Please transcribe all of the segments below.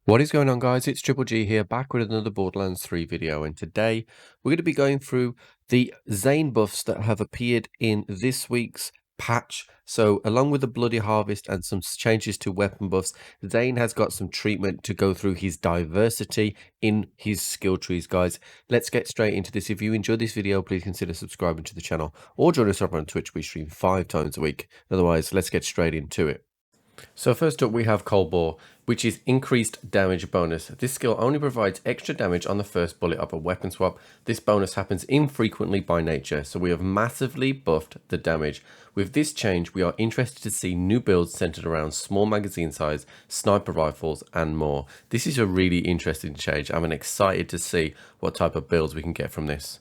What is going on, guys? It's Triple G here, back with another Borderlands 3 video, and today we're going to be going through the Zane buffs that have appeared in this week's patch. So along with the Bloody Harvest and some changes to weapon buffs, Zane has got some treatment to go through his diversity in his skill trees, guys. Let's get straight into this. If you enjoyed this video, please consider subscribing to the channel or join us over on Twitch. We stream 5 times a week. Otherwise, let's get straight into it. So first up we have Cold Bore, which is increased damage bonus. This skill only provides extra damage on the first bullet of a weapon swap. This bonus happens infrequently by nature, so we have massively buffed the damage. With this change, we are interested to see new builds centered around small magazine size, sniper rifles, and more. This is a really interesting change. I'm excited to see what type of builds we can get from this.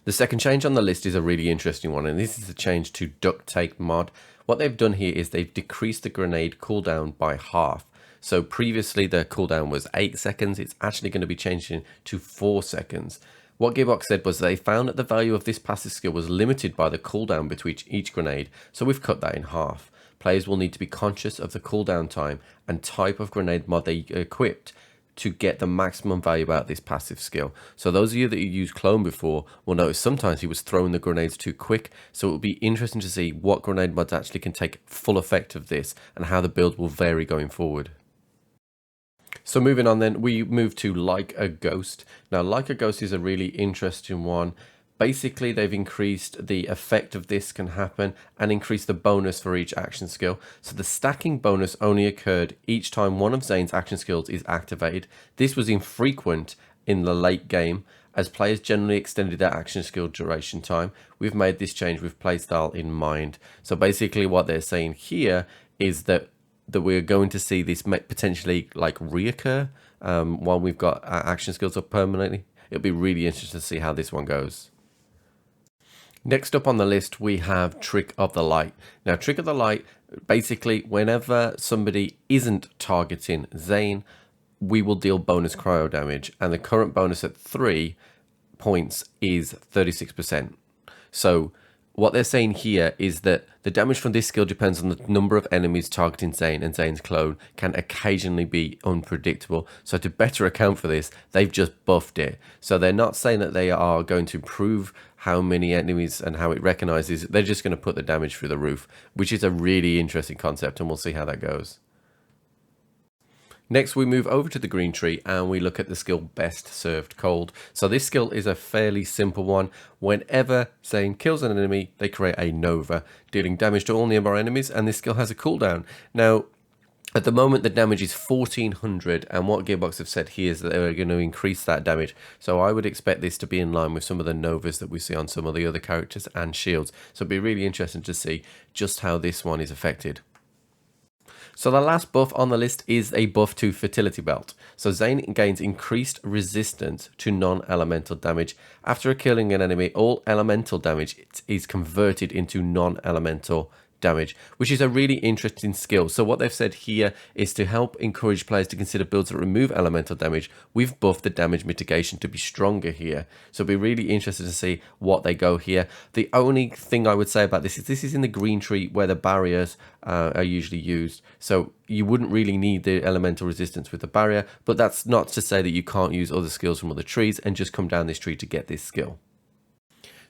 The second change on the list is a really interesting one, and this is a change to Duct Tape mod. What they've done here is they've decreased the grenade cooldown by half. So previously the cooldown was 8 seconds, it's actually going to be changing to 4 seconds. What Gearbox said was they found that the value of this passive skill was limited by the cooldown between each grenade, so we've cut that in half. Players will need to be conscious of the cooldown time and type of grenade mod they equipped to get the maximum value out of this passive skill. So those of you that you used Clone before will notice sometimes he was throwing the grenades too quick, so it will be interesting to see what grenade mods actually can take full effect of this and how the build will vary going forward. So moving on then, we move to Like a Ghost. Now Like a Ghost is a really interesting one. Basically, they've increased the effect of this can happen and increased the bonus for each action skill. So the stacking bonus only occurred each time one of Zane's action skills is activated. This was infrequent in the late game, as players generally extended their action skill duration time. We've made this change with playstyle in mind. So basically what they're saying here is that we're going to see this potentially like reoccur while we've got our action skills up permanently. It'll be really interesting to see how this one goes. Next up on the list, we have Trick of the Light. Now, Trick of the Light, basically, whenever somebody isn't targeting Zane, we will deal bonus cryo damage. And the current bonus at 3 points is 36%. So what they're saying here is that the damage from this skill depends on the number of enemies targeting Zane, and Zane's clone can occasionally be unpredictable. So to better account for this, they've just buffed it. So they're not saying that they are going to improve how many enemies and how it recognizes. They're just going to put the damage through the roof, which is a really interesting concept, and we'll see how that goes. Next, we move over to the green tree and we look at the skill Best Served Cold. So this skill is a fairly simple one. Whenever Zane kills an enemy, they create a Nova, dealing damage to all nearby enemies, and this skill has a cooldown. Now, at the moment, the damage is 1400, and what Gearbox have said here is that they're going to increase that damage. So I would expect this to be in line with some of the Novas that we see on some of the other characters and shields. So it'd be really interesting to see just how this one is affected. So the last buff on the list is a buff to Fertility Belt. So Zane gains increased resistance to non-elemental damage. After killing an enemy, all elemental damage is converted into non-elemental damage, which is a really interesting skill. So what they've said here is to help encourage players to consider builds that remove elemental damage. We've buffed the damage mitigation to be stronger here, so it'll be really interested to see what they go here. The only thing I would say about this is in the green tree where the barriers are usually used, so you wouldn't really need the elemental resistance with the barrier, but that's not to say that you can't use other skills from other trees and just come down this tree to get this skill.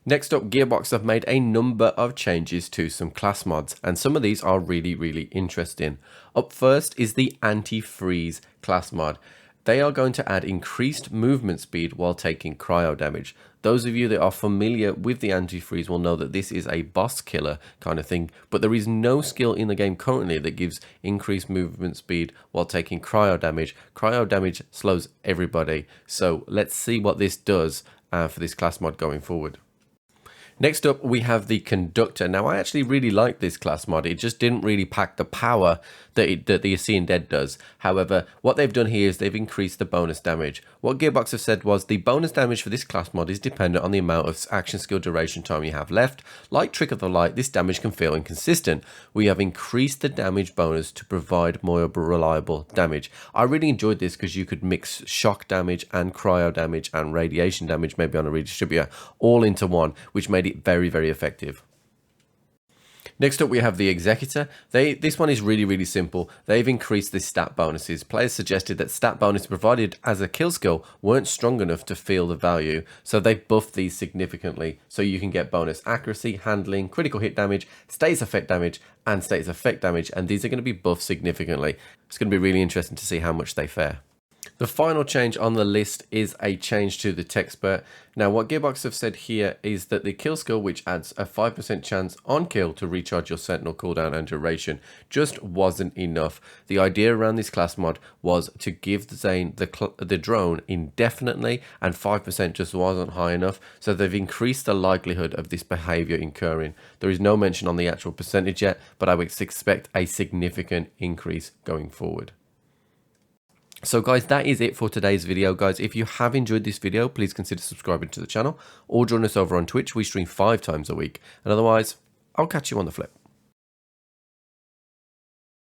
Next up, Gearbox have made a number of changes to some class mods, and some of these are really interesting. Up first is the AntiFreeze class mod. They are going to add increased movement speed while taking cryo damage. Those of you that are familiar with the AntiFreeze will know that this is a boss killer kind of thing, but there is no skill in the game currently that gives increased movement speed while taking cryo damage. Cryo damage slows everybody, so let's see what this does for this class mod going forward. Next up, we have the Conductor. Now, I actually really like this class mod. It just didn't really pack the power that the Seeing Dead does. However, what they've done here is they've increased the bonus damage. What Gearbox have said was the bonus damage for this class mod is dependent on the amount of action skill duration time you have left. Like Trick of the Light, this damage can feel inconsistent. We have increased the damage bonus to provide more reliable damage. I really enjoyed this because you could mix shock damage and cryo damage and radiation damage, maybe on a redistributor, all into one, which made it very effective. Next up, we have the Executor. This one is really simple. They've increased the stat bonuses. Players suggested that stat bonuses provided as a kill skill weren't strong enough to feel the value, so they buffed these significantly. So you can get bonus accuracy, handling, critical hit damage, status effect damage, and status effect damage, and these are going to be buffed significantly. It's going to be really interesting to see how much they fare. The final change on the list is a change to the Techspert. Now, what Gearbox have said here is that the kill skill, which adds a 5% chance on kill to recharge your Sentinel cooldown and duration, just wasn't enough. The idea around this class mod was to give Zane the drone indefinitely, and 5% just wasn't high enough, so they've increased the likelihood of this behavior occurring. There is no mention on the actual percentage yet, but I would expect a significant increase going forward. So guys, that is it for today's video. Guys, if you have enjoyed this video, please consider subscribing to the channel or join us over on Twitch. We stream 5 times a week. And otherwise, I'll catch you on the flip.